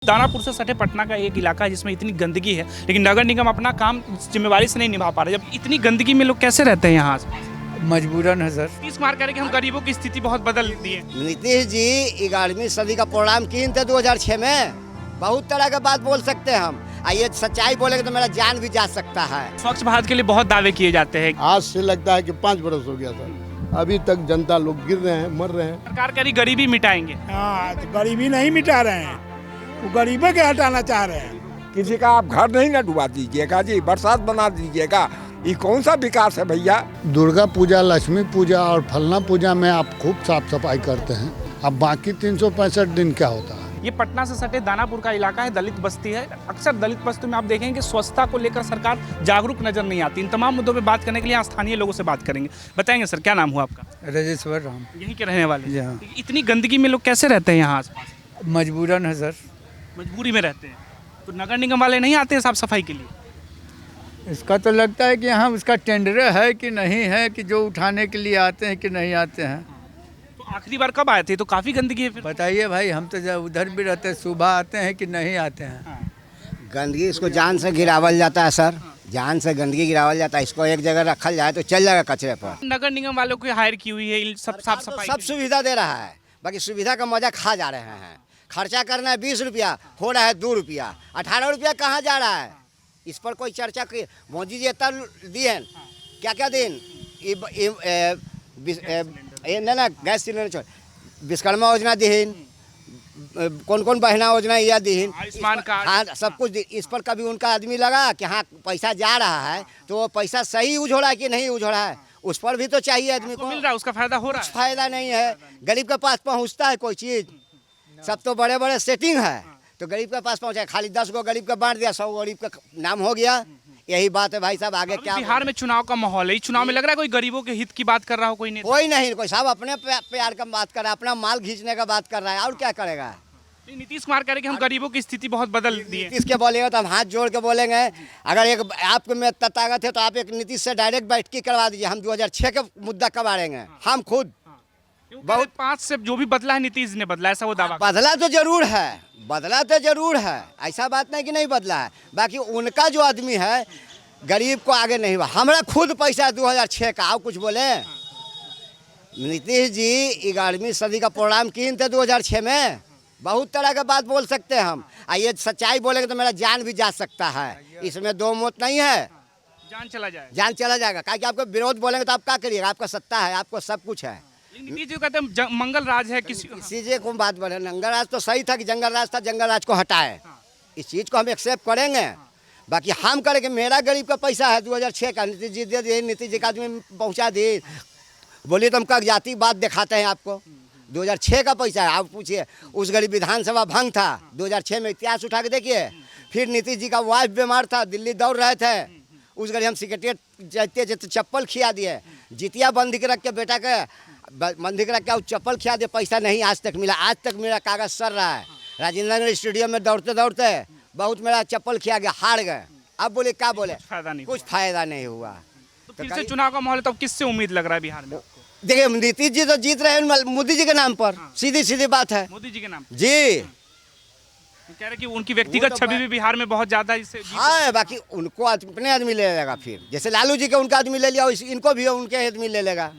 दानापुर से सटे पटना का एक इलाका है जिसमें इतनी गंदगी है, लेकिन नगर निगम अपना काम जिम्मेवारी से नहीं निभा पा रहे। जब इतनी गंदगी में लोग कैसे रहते हैं यहाँ? मजबूरन है सर। नीतीश कुमार कह रहे कि हम गरीबों की स्थिति बहुत बदल दी है। नीतीश जी 11वीं सदी का प्रोग्राम किन थे 2006 में। बहुत तरह का बात बोल सकते हैं हम, ये सच्चाई बोलेंगे तो मेरा जान भी जा सकता है। स्वच्छ भारत के लिए बहुत दावे किए जाते हैं। आज से लगता है कि 5 बरस हो गया सर, अभी तक जनता लोग गिर रहे हैं, मर रहे हैं। सरकार कह रही गरीबी मिटाएंगे। हाँ, तो गरीबी नहीं मिटा रहे हैं, वो गरीबों के हटाना चाह रहे हैं। किसी का आप घर नहीं ना डुबा दीजिएगा जी, बरसात बना दीजिएगा। ये कौन सा विकास है भैया? दुर्गा पूजा, लक्ष्मी पूजा और फलना पूजा में आप खूब साफ सफाई करते हैं, अब बाकी 365 दिन क्या होता है? ये पटना से सटे दानापुर का इलाका है, दलित बस्ती है। अक्सर दलित बस्ती में आप देखेंगे कि स्वच्छता को लेकर सरकार जागरूक नजर नहीं आती। इन तमाम मुद्दों पे बात करने के लिए यहाँ स्थानीय लोगों से बात करेंगे। बताएंगे सर, क्या नाम हुआ आपका? राजेश्वर राम। यहीं के रहने वाले? जी हाँ। इतनी गंदगी में लोग कैसे रहते हैं यहाँ आसपास? मजबूरन है सर। मजबूरी में रहते हैं तो नगर निगम वाले नहीं आते हैं साफ सफाई के लिए? इसका तो लगता है कि यहाँ उसका टेंडर है कि नहीं है, कि जो उठाने के लिए आते हैं कि नहीं आते हैं। तो आखिरी बार कब आए थे? तो काफी गंदगी है फिर। बताइए भाई, हम तो जब उधर भी रहते हैं, सुबह आते हैं कि नहीं आते हैं। गंदगी इसको जान से गिरावल जाता है सर, जान से गंदगी गिरावल जाता है। इसको एक जगह रखल जाए तो चल जाएगा कचरे पर। नगर निगम वालों को हायर की हुई है, सब साफ तो सफाई सब सुविधा दे रहा है, बाकी सुविधा का मजा खा जा रहे हैं। खर्चा करना है 20 रुपया, हो रहा है 2 रुपया। 18 रुपया कहाँ जा रहा है? इस पर कोई चर्चा की? मोदी जी इतना दिए क्या क्या दिन ना गैस सिलेंडर छोड़, विश्वकर्मा योजना दीन, कौन कौन बहना योजना यह दीन, आयुष्मान कार्ड। हाँ सब कुछ इस पर कभी उनका आदमी लगा कि हाँ पैसा जा रहा है तो वो पैसा सही यूज हो रहा है कि नहीं यूज हो रहा है, उस पर भी तो चाहिए आदमी को। मिल रहा है, उसका फायदा हो रहा कुछ है? फायदा नहीं है। गरीब के पास पहुंचता है कोई चीज? सब तो बड़े बड़े सेटिंग है, तो गरीब के पास पहुंचा खाली 10 गो गरीब का बांट दिया, 100 गरीब का नाम हो गया। यही बात है भाई साहब, आगे क्या? बिहार में चुनाव का माहौल है, इस चुनाव में लग रहा है कोई गरीबों के हित की बात कर रहा हो कोई नेता? कोई नहीं, कोई साहब अपने प्यार का बात कर रहा है, अपना माल खींचने का बात कर रहा है, और क्या करेगा? नीतीश कुमार कह रहे कि हम गरीबों की स्थिति बहुत बदल दी है। नीतीश के बोलेंगे तो हम हाथ जोड़ के बोलेंगे, अगर एक आपके में ताकत है तो आप एक नीतीश से डायरेक्ट बैठकी करवा दीजिए। हम 2006 का मुद्दा कबाड़ेंगे हम खुद। बहुत 5 से जो भी बदला है नीतीश ने बदला, ऐसा वो दावा। बदला तो जरूर है, बदला तो जरूर है, ऐसा बात नहीं कि नहीं बदला है। बाकी उनका जो आदमी है गरीब को आगे नहीं हुआ। हमारा खुद पैसा है 2006 का, आप कुछ बोले? नीतीश जी 11वीं सदी का प्रोग्राम किन थे 2006 में। बहुत तरह का बात बोल सकते हैं हम, ये सच्चाई बोलेंगे तो मेरा जान भी जा सकता है। इसमें दो मत नहीं है, जान चला जाए। जान चला जाएगा। क्या आपको विरोध बोलेंगे तो आप क्या करिएगा? आपका सत्ता है, आपको सब कुछ है। नीतीश जी कहते हैं मंगल राज है किसी चीजें को बात बोले, जंगल राज तो सही था कि जंगल राज था, जंगल राज को हटाए। इस चीज को हम एक्सेप्ट करेंगे। बाकी हम करेंगे, मेरा गरीब का पैसा है 2006 का, नीतीश जी दे दिए, नीतीश जी का आदमी पहुँचा दिए। बोलिए तो हम कागजाती बात दिखाते हैं आपको। 2006 का पैसा है, आप पूछिए। उस गरीब विधानसभा भंग था 2006 में, इतिहास उठा के देखिए। फिर नीतीश जी का वाइफ बीमार था, दिल्ली दौड़ रहे थे, उस गरीब हम सिक्रेटेरिएट जाते जाते चप्पल खिया दिए। जितिया बंदी के रख के बेटा के बंदी के रख के चप्पल खिया दिए, पैसा नहीं आज तक मिला। आज तक मेरा कागज सर रहा है। राजेंद्र नगर स्टेडियम में दौड़ते दौड़ते बहुत मेरा चप्पल खिया गया, हार गए। अब बोले क्या बोले? कुछ फायदा नहीं हुआ। तो फिर से चुनाव का माहौल है, तो किससे उम्मीद लग रहा है बिहार में? देखिए नीतीश जी तो जीत रहे हैं मोदी जी के नाम पर, सीधी सीधी बात है। मोदी जी के नाम जी कह रहे कि उनकी व्यक्तिगत छवि भी बिहार में बहुत ज्यादा इससे हाँ, बाकी उनको अपने आदमी ले लेगा। फिर जैसे लालू जी के उनका आदमी ले लिया, इनको भी उनके आदमी ले लेगा।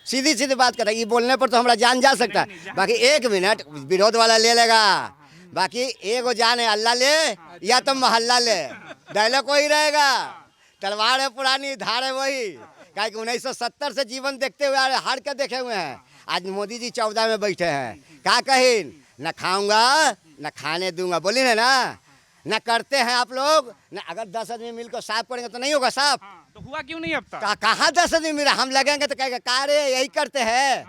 सीधी सीधी बात कर रहा है। ये बोलने पर तो हमारा जान जा सकता है। बाकी 1 मिनट विरोध वाला ले लेगा, बाकी एगो जान है, अल्लाह ले या तो मोहल्ला ले, डायलॉग वही रहेगा। तलवार है पुरानी, धार है वही। क्या कि 1970 से जीवन देखते हुए हार के देखे हुए हैं। आज मोदी जी 14 में बैठे हैं, क्या कहें? न खाऊंगा न खाने दूंगा, बोली ना न करते हैं आप लोग न। अगर 10 आदमी मिलकर साफ करेंगे तो नहीं होगा साफ। तो हुआ क्यों नहीं अब तक? कहाँ 10 आदमी मिला? हम लगेंगे तो कहेगा का रे यही करते हैं,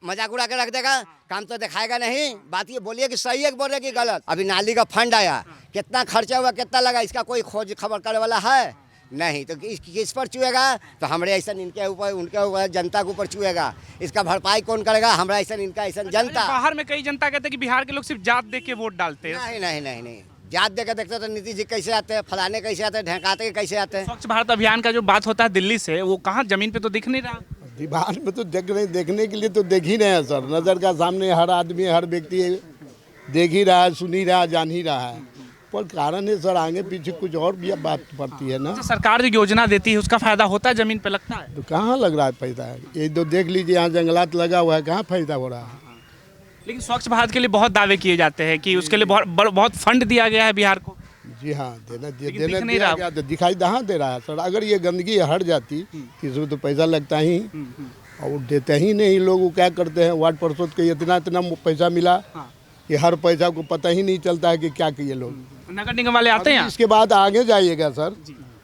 मजाक उड़ा के रख देगा, काम तो दिखाएगा नहीं। बात ये बोलिए कि सही है कि बोल रहे कि गलत? अभी नाली का फंड आया, कितना खर्चा हुआ, कितना लगा, इसका कोई खोज खबर करने वाला है नहीं। तो किस पर चुएगा? तो हमारे ऐसा इनके ऊपर, उनके ऊपर, जनता के ऊपर चुएगा। इसका भरपाई कौन करेगा? हमारा ऐसा इनका ऐसा जनता। बाहर में कई जनता कहते हैं कि बिहार के लोग सिर्फ जात देख के वोट डालते हैं। नहीं नहीं नहीं नहीं, जात देकर देखते तो नीतीश जी कैसे आते हैं, फलाने कैसे आते हैं, ढेकाते कैसे आते हैं। स्वच्छ भारत अभियान का जो बात होता है दिल्ली से, वो कहाँ जमीन पे तो दिख नहीं रहा। दीवार में तो देखने के लिए तो देख ही रहे हैं सर, नज़र का सामने हर आदमी, हर व्यक्ति देख ही रहा है, सुन ही रहा है, जान ही रहा है। पर कारण है सर, आगे पीछे कुछ और भी बात पड़ती है ना। अच्छा, सरकार जो योजना देती है उसका फायदा होता है जमीन पे, लगता है? तो कहाँ लग रहा है फायदा? ये तो देख लीजिए, यहाँ जंगलात लगा हुआ है, कहाँ फायदा हो रहा है? लेकिन स्वच्छ भारत के लिए बहुत दावे किए जाते हैं कि उसके लिए बहुत फंड दिया गया है बिहार को। जी हाँ, देना लेकिन देना दिख नहीं दिया रहा। गया तो दिखाई कहाँ दे रहा है सर? अगर ये गंदगी हट जाती तो इसमें तो पैसा लगता ही, और वो देते ही नहीं लोग। वो क्या करते हैं, वार्ड पार्षद के इतना इतना पैसा मिला कि हर पैसा को पता ही नहीं चलता है कि क्या किए लोग। नगर निगम वाले आते हैं यहाँ? इसके बाद आगे जाइएगा सर,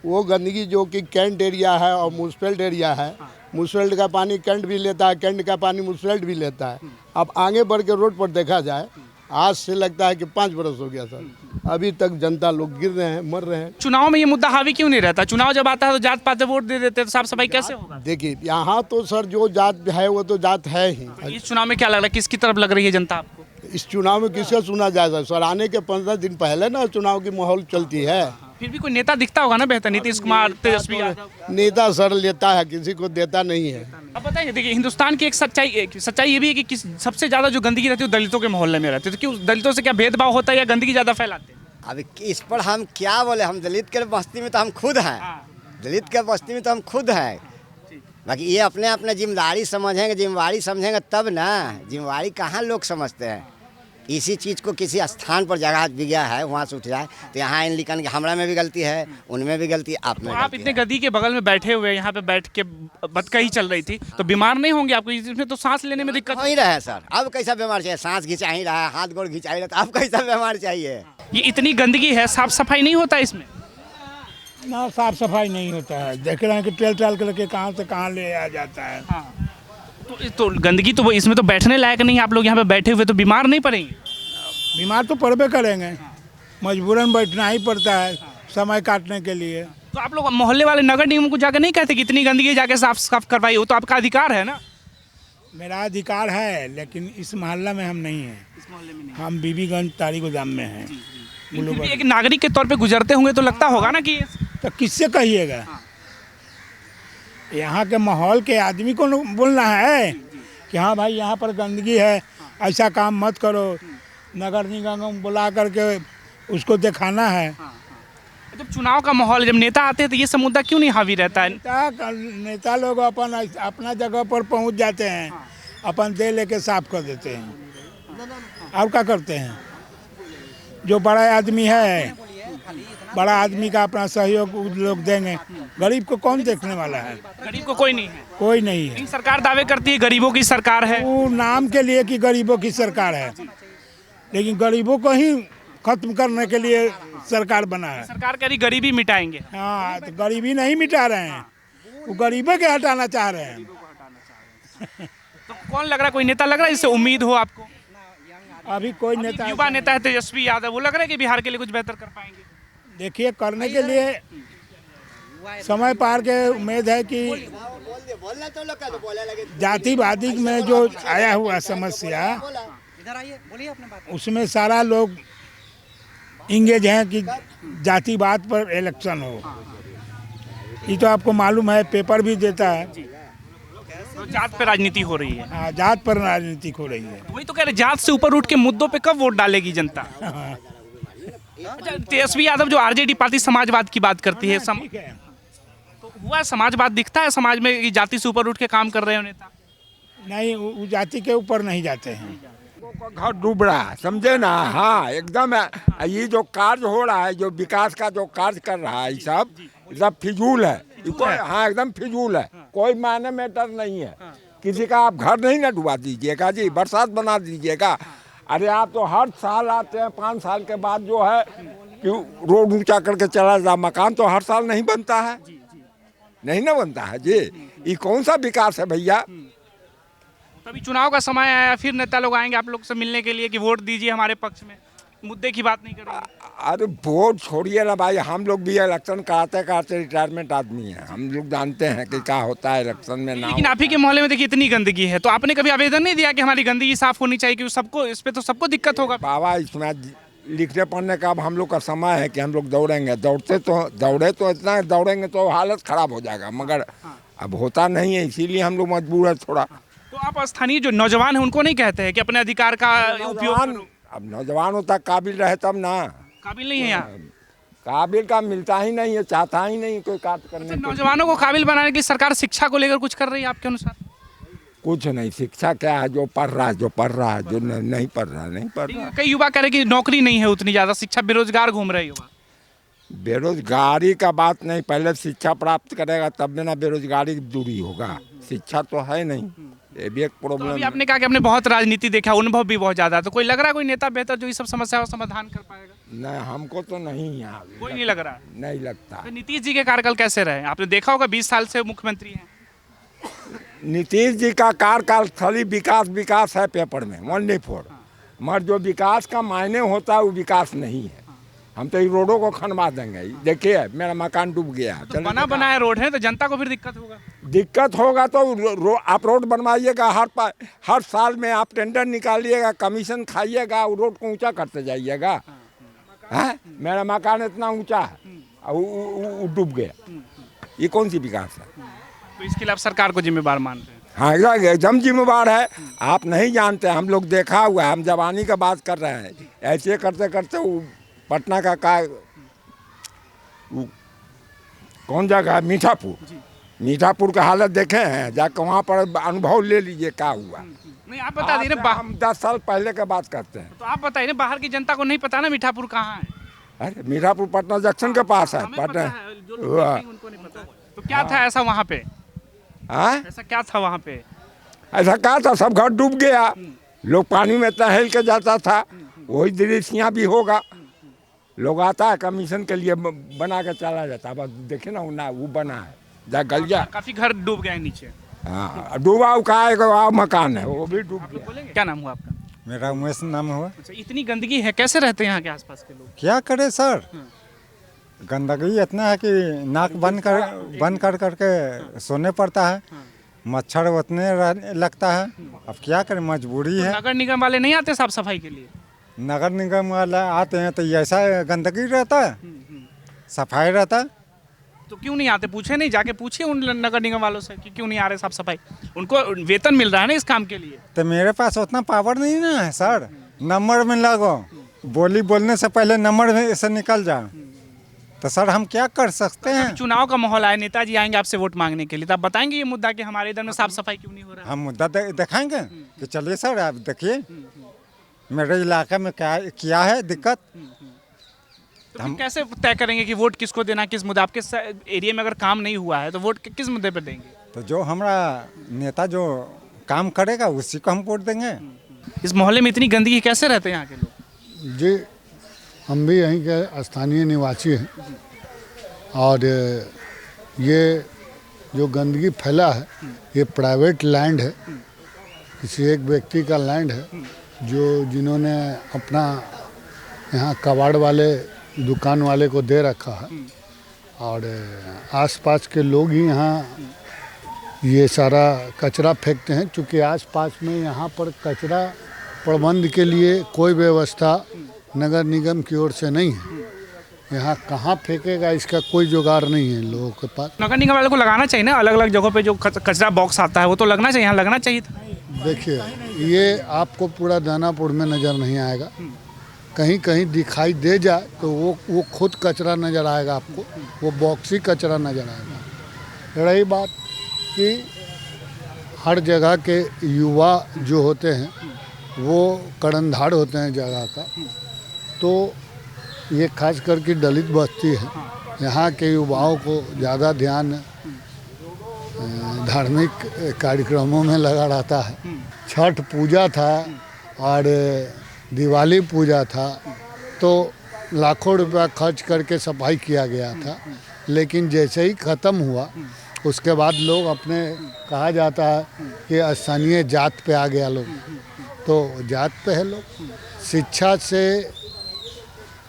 वो गंदगी जो कि कैंट एरिया है और म्यूनसिपल एरिया है, म्यूनसिपल का पानी कैंट भी लेता है, कैंट का पानी म्यूनसिपल भी लेता है। अब आगे बढ़ के रोड पर देखा जाए, आज से लगता है कि 5 बरस हो गया सर, अभी तक जनता लोग गिर रहे हैं, मर रहे हैं। चुनाव में ये मुद्दा हावी क्यों नहीं रहता? चुनाव जब आता है तो जात पात वोट दे देते हैं, तो साफ सफाई कैसे होगा? देखिए यहाँ तो सर जो जात है वो तो जात है ही। इस चुनाव में क्या लग रहा है, किसकी तरफ लग रही है जनता आपको? इस चुनाव में किसका सुना जाएगा सर? आने के 15 दिन पहले ना चुनाव की माहौल चलती है। फिर भी कोई नेता दिखता होगा ना बेहतर, नीतीश कुमार, तेजस्वी यादव। नेता सर लेता है, किसी को देता नहीं है। अब बताइए, देखिए हिंदुस्तान की एक सच्चाई ये भी है कि सबसे ज़्यादा जो गंदगी रहती है वो दलितों के मोहल्ले में रहती है। तो क्यों दलितों से क्या भेदभाव होता है या गंदगी ज़्यादा फैलाते हैं? अभी इस पर हम क्या बोले, हम दलित के बस्ती में तो हम खुद हैं, दलित के बस्ती में तो हम खुद हैं। बाकी ये अपने अपने जिम्मेदारी समझेंगे तब ना। जिम्मेदारी कहाँ लोग समझते हैं? इसी चीज़ को किसी स्थान पर जगह भी गया है, वहाँ से उठ जाए तो यहाँ इन लिखन के हमरा में भी गलती है, उनमें भी गलती, आप में तो आप इतने गद्दी के बगल में बैठे हुए, यहाँ पे बैठ के बतकही चल रही थी, तो बीमार नहीं होंगे आपको? इसमें तो सांस लेने में दिक्कत हो ही रहा है सर। अब कैसा बीमार चाहिए? सांस खिंचा ही रहा है, हाथ गोड़ खिंचा ही रहा है, अब कैसा बीमार चाहिए? ये इतनी गंदगी है, साफ सफाई नहीं होता इसमें? ना साफ सफाई नहीं होता है। देख रहे हैं कि ट्रेल ट्राल करके कहाँ से कहाँ ले आ जाता है। तो गंदगी तो इसमें तो बैठने लायक नहीं है। आप लोग यहाँ पे बैठे हुए तो बीमार नहीं पड़ेंगे? बीमार तो पड़बे करेंगे, मजबूरन बैठना ही पड़ता है समय काटने के लिए। तो आप लोग मोहल्ले वाले नगर निगम को जाकर नहीं कहते कि इतनी गंदगी जाके साफ करवाइए? वो तो आपका अधिकार है ना। मेरा अधिकार है, लेकिन इस मोहल्ला में हम नहीं हैं। इस मोहल्ले में नहीं। हम बीबीगंज तारी गोदाम में हैं। फिर भी एक नागरिक के तौर पे गुजरते होंगे तो लगता होगा ना कि तो किससे कहिएगा? यहाँ के माहौल के आदमी को बोलना है कि हाँ भाई यहाँ पर गंदगी है, ऐसा काम मत करो। नगर निगम बुला करके उसको दिखाना है। जब चुनाव का माहौल, जब नेता आते हैं तो ये सब मुद्दा क्यों नहीं हावी रहता है? नेता लोग अपना जगह पर पहुंच जाते हैं, अपन दे लेके साफ कर देते हैं। और क्या करते हैं? जो बड़ा आदमी है, बड़ा आदमी का अपना सहयोग लोग देंगे, गरीब को कौन देखने वाला है? गरीब को कोई नहीं है। कोई नहीं है। लेकिन सरकार दावे करती है गरीबों की सरकार है। वो नाम के लिए कि गरीबों की सरकार है, लेकिन गरीबों को ही खत्म करने के लिए सरकार बना है। सरकार कह रही गरीबी मिटाएंगे। हाँ, तो गरीबी नहीं मिटा रहे हैं, वो गरीबों के हटाना चाह रहे हैं। तो कौन लग रहा है, कोई नेता लग रहा है जिससे उम्मीद हो आपको? अभी कोई नेता, युवा नेता है तेजस्वी यादव, वो लग रहा है कि बिहार के लिए कुछ बेहतर कर पाएंगे? देखिए करने के लिए समय पार के उम्मीद है कि जातिवादी में जो आया हुआ समस्या, उसमें सारा लोग इंगेज हैं कि जातिवाद पर इलेक्शन हो। ये तो आपको मालूम है, पेपर भी देता है। तो जात पे राजनीति हो रही है। हाँ, जात पर राजनीति हो रही है। वही तो कह रहे, जात से ऊपर उठ के मुद्दों पे कब वोट डालेगी जनता? अच्छा, तेजस्वी यादव जो आरजेडी पार्टी समाजवाद की बात करती है, ठीक है। तो हुआ समाजवाद दिखता है समाज में कि जाति से ऊपर उठ के काम कर रहे हो नेता? नहीं, वो जाति के ऊपर नहीं जाते हैं। घर डूब रहा है, समझे ना। हाँ एकदम है। ये जो कार्य हो रहा है, जो विकास का जो कार्य कर रहा है, ये सब फिजूल है। हाँ एकदम फिजूल है, कोई मायने मैटर नहीं है। किसी का आप घर नहीं ना डुबा दीजिएगा जी, बरसात बना दीजिएगा। अरे आप तो हर साल आते हैं, 5 साल के बाद जो है कि रोड ऊंचा करके चला जाए। मकान तो हर साल नहीं बनता है, नहीं ना बनता है जी। ये कौन सा विकास है भैया? तभी चुनाव का समय आया, फिर नेता लोग आएंगे आप लोग से मिलने के लिए कि वोट दीजिए हमारे पक्ष में, मुद्दे की बात नहीं करेंगे। अरे वोट छोड़िए ना भाई, हम लोग भी इलेक्शन कराते कराते रिटायरमेंट आदमी हैं, हम लोग जानते हैं कि क्या होता है इलेक्शन में ना। लेकिन आप ही के मोहल्ले में देखिए इतनी गंदगी है, तो आपने कभी आवेदन नहीं दिया कि हमारी गंदगी साफ होनी चाहिए? कि सबको, इस पे तो सबको दिक्कत होगा। बाबा इसमें लिखने पढ़ने का अब हम लोग का समय है कि हम लोग दौड़ेंगे। दौड़े तो इतना दौड़ेंगे तो हालत खराब हो जाएगा, मगर अब होता नहीं है, इसीलिए हम लोग मजबूर है थोड़ा। तो आप स्थानीय जो नौजवान हैं उनको नहीं कहते हैं कि अपने अधिकार का उपयोग करो? अब नौजवानों तक काबिल रहे तब ना। काबिल नहीं है यहाँ। काबिल का मिलता ही नहीं है, चाहता ही नहीं कोई कार्य करने अच्छा, को। नौजवानों को काबिल बनाने के लिए सरकार शिक्षा को लेकर कुछ कर रही है आपके अनुसार? कुछ नहीं, शिक्षा क्या है, जो पढ़ रहा है जो पढ़ रहा है, जो नहीं पढ़ रहा नहीं पढ़ रहा। कई युवा कह रहे हैं कि नौकरी नहीं है उतनी ज़्यादा, शिक्षा बेरोजगार घूम रहे युवा। बेरोजगारी का बात नहीं, पहले शिक्षा प्राप्त करेगा तब ना बेरोजगारी दूरी होगा। शिक्षा तो है नहीं, ये भी एक तो प्रॉब्लम अभी है। आपने कहा कि आपने बहुत राजनीति देखा, अनुभव भी बहुत ज़्यादा है, तो कोई लग रहा है कोई नेता बेहतर जो इस सब समस्याओं का समाधान कर पाएगा? नहीं, हमको तो नहीं यहाँ कोई नहीं लग रहा है। नहीं लगता। तो नीतीश जी के कार्यकाल कैसे रहे? आपने देखा होगा 20 साल से मुख्यमंत्री हैं। नीतीश जी का कार्यकाल खाली विकास विकास है पेपर में, ओनली फॉर, मगर जो विकास का मायने होता है वो विकास नहीं है। हम तो ये रोडों को खनवा देंगे। देखिए मेरा मकान डूब गया। तो बना बनाया रोड है तो जनता को फिर दिक्कत होगा। दिक्कत होगा तो आप रोड बनवाइएगा, हर साल में आप टेंडर निकालिएगा, कमीशन खाइएगा, वो रोड को ऊंचा करते जाइएगा। हैं, मेरा मकान इतना ऊंचा है और वो डूब गया, ये कौन सी विकास है? तो इसके लिए आप सरकार को जिम्मेवार मान रहे हैं? हाँ, एकदम जिम्मेवार है। आप नहीं जानते, हम लोग देखा हुआ है, हम जवानी का बात कर रहे हैं। ऐसे करते करते वो पटना का कौन जगह है, मीठापुर का हालत देखे हैं, जाकर वहाँ पर अनुभव ले लीजिए क्या हुआ। नहीं, आप बता दीजिए ना। हम 10 साल पहले का बात करते हैं। तो आप बताइए ना, बाहर की जनता को नहीं पता ना मीठापुर कहाँ है? अरे मीठापुर पटना जंक्शन के पास है। हमें पता पटना है, जो लोग देखते हैं उनको नहीं पता। तो क्या था ऐसा वहाँ पे? हाँ, ऐसा क्या था वहाँ पे? ऐसा क्या था, सब घर डूब गया, लोग पानी में तहल के जाता था। वही दृश्य यहाँ भी होगा। लोग आता है कमीशन के लिए, बना के चला जाता है। बस देखे ना वो बना है, जा गल गया। काफी घर डूब गए नीचे। हाँ, डूबा का मकान है, वो भी डूब गया। क्या नाम हुआ आपका? मेरा उमेश नाम हुआ। अच्छा, इतनी गंदगी है, कैसे रहते हैं यहाँ के आसपास के लोग? क्या करे सर, गंदगी इतना है कि नाक बंद कर करके सोने पड़ता है। मच्छर उतने लगता है। अब क्या करें, मजबूरी है। नगर निगम वाले नहीं आते साफ सफाई के लिए? नगर निगम वाले आते हैं तो ऐसा गंदगी रहता है, सफाई रहता है। तो क्यों नहीं आते? पूछे नहीं, जाके पूछिए उन नगर निगम वालों से कि क्यों नहीं आ रहे साफ सफाई। उनको वेतन मिल रहा है ना इस काम के लिए। तो मेरे पास उतना पावर नहीं ना है सर, नंबर में लगो, बोलने से पहले नंबर से निकल जाओ। तो सर हम क्या कर सकते हैं? चुनाव का माहौल आया, नेताजी आएंगे आपसे वोट मांगने के लिए, तो आप बताएंगे ये मुद्दा कि हमारे इधर में साफ सफाई क्यों नहीं हो रहा है? हम मुद्दा दिखाएंगे कि चलिए सर आप देखिए मेरे इलाके में क्या है दिक्कत। तो फिर कैसे तय करेंगे कि वोट किसको देना, किस मुद्दे? आपके एरिया में अगर काम नहीं हुआ है तो वोट किस मुद्दे पर देंगे? तो जो हमारा नेता जो काम करेगा उसी को हम वोट देंगे। इस मोहल्ले में इतनी गंदगी, कैसे रहते हैं यहाँ के लोग? जी, हम भी यहीं के स्थानीय निवासी हैं और ये जो गंदगी फैला है ये प्राइवेट लैंड है, किसी एक व्यक्ति का लैंड है जिन्होंने अपना यहाँ कबाड़ वाले दुकान वाले को दे रखा है। और आसपास के लोग ही यहाँ ये सारा कचरा फेंकते हैं, क्योंकि आसपास में यहाँ पर कचरा प्रबंध के लिए कोई व्यवस्था नगर निगम की ओर से नहीं है। यहाँ कहाँ फेंकेगा इसका कोई जुगाड़ नहीं है लोगों के पास। नगर निगम वाले को लगाना चाहिए ना, अलग अलग जगहों पे जो कचरा बॉक्स आता है वो तो लगना चाहिए, यहाँ लगना चाहिए था। देखिए, ये आपको पूरा दानापुर में नज़र नहीं आएगा, कहीं कहीं दिखाई दे जाए तो वो खुद कचरा नज़र आएगा आपको, वो बॉक्सी कचरा नज़र आएगा। रही बात कि हर जगह के युवा जो होते हैं वो कर्णधार होते हैं जगह का, तो ये खास करके दलित बस्ती है, यहाँ के युवाओं को ज़्यादा ध्यान धार्मिक कार्यक्रमों में लगा रहता है। छठ पूजा था और दिवाली पूजा था तो लाखों रुपया खर्च करके सफाई किया गया था, लेकिन जैसे ही ख़त्म हुआ उसके बाद लोग अपने, कहा जाता है कि स्थानीय जात पे आ गया लोग, तो जात पे है लोग। शिक्षा से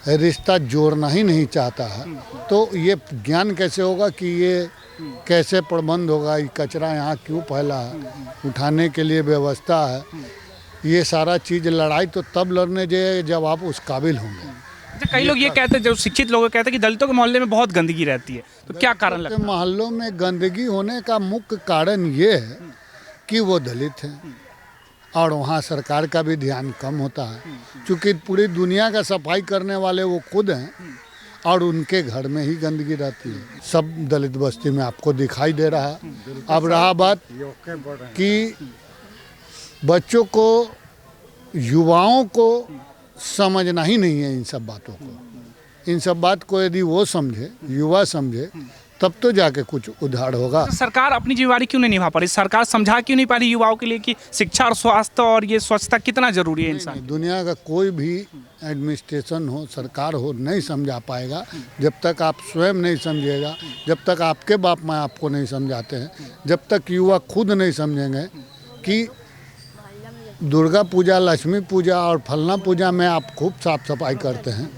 रिश्ता जोड़ना ही नहीं चाहता है, तो ये ज्ञान कैसे होगा कि ये कैसे प्रबंध होगा, ये कचरा यहाँ क्यों फैला है, उठाने के लिए व्यवस्था है, ये सारा चीज़ लड़ाई तो तब लड़ने जाए जब आप उस काबिल होंगे। अच्छा, कई लोग ये कहते हैं, जो शिक्षित लोग कहते हैं कि दलितों के मोहल्ले में बहुत गंदगी रहती है, तो क्या कारण लगता है? मोहल्लों में गंदगी होने का मुख्य कारण ये है कि वो दलित हैं और वहाँ सरकार का भी ध्यान कम होता है, क्योंकि पूरी दुनिया का सफाई करने वाले वो खुद हैं और उनके घर में ही गंदगी रहती है। सब दलित बस्ती में आपको दिखाई दे रहा है। अब रहा बात कि बच्चों को, युवाओं को समझना ही नहीं है इन सब बातों को। इन सब बात को यदि वो समझे, युवा समझे, तब तो जाके कुछ उधार होगा। तो सरकार अपनी जिम्मेदारी क्यों नहीं निभा पा रही? सरकार समझा क्यों नहीं पा रही युवाओं के लिए कि शिक्षा और स्वास्थ्य और ये स्वच्छता कितना जरूरी है इंसान? दुनिया का कोई भी एडमिनिस्ट्रेशन हो, सरकार हो, नहीं समझा पाएगा जब तक आप स्वयं नहीं समझिएगा, जब तक आपके बाप माँ आपको नहीं समझाते हैं, जब तक युवा खुद नहीं समझेंगे कि दुर्गा पूजा, लक्ष्मी पूजा और फलना पूजा में आप खूब साफ सफाई करते हैं,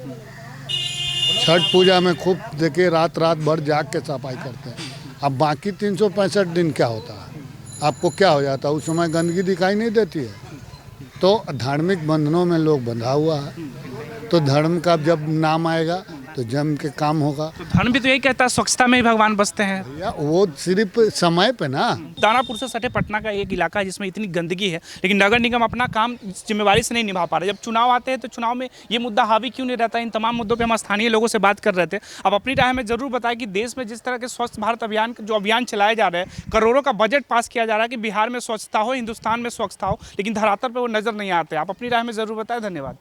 छठ पूजा में खूब देखिए रात भर जाग के सफाई करते हैं। अब बाकी 365 दिन क्या होता है, आपको क्या हो जाता है? उस समय गंदगी दिखाई नहीं देती है। तो धार्मिक बंधनों में लोग बंधा हुआ है, तो धर्म का जब नाम आएगा तो जम के काम होगा। तो धर्म भी तो यही कहता है स्वच्छता में ही भगवान बसते हैं। भैया वो सिर्फ समय पे ना। दानापुर से सटे पटना का एक इलाका है जिसमें इतनी गंदगी है, लेकिन नगर निगम अपना काम जिम्मेवारी से नहीं निभा पा रहा। जब चुनाव आते हैं तो चुनाव में ये मुद्दा हावी क्यों नहीं रहता? इन तमाम मुद्दों पे हम स्थानीय लोगों से बात कर रहे थे। अब अपनी राय में जरूर बताएं कि देश में जिस तरह के स्वच्छ भारत अभियान जो अभियान चलाए जा रहे हैं, करोड़ों का बजट पास किया जा रहा है कि बिहार में स्वच्छता हो, हिंदुस्तान में स्वच्छता हो, लेकिन धरातल पर वो नजर नहीं आते। आप अपनी राय में जरूर बताएं। धन्यवाद।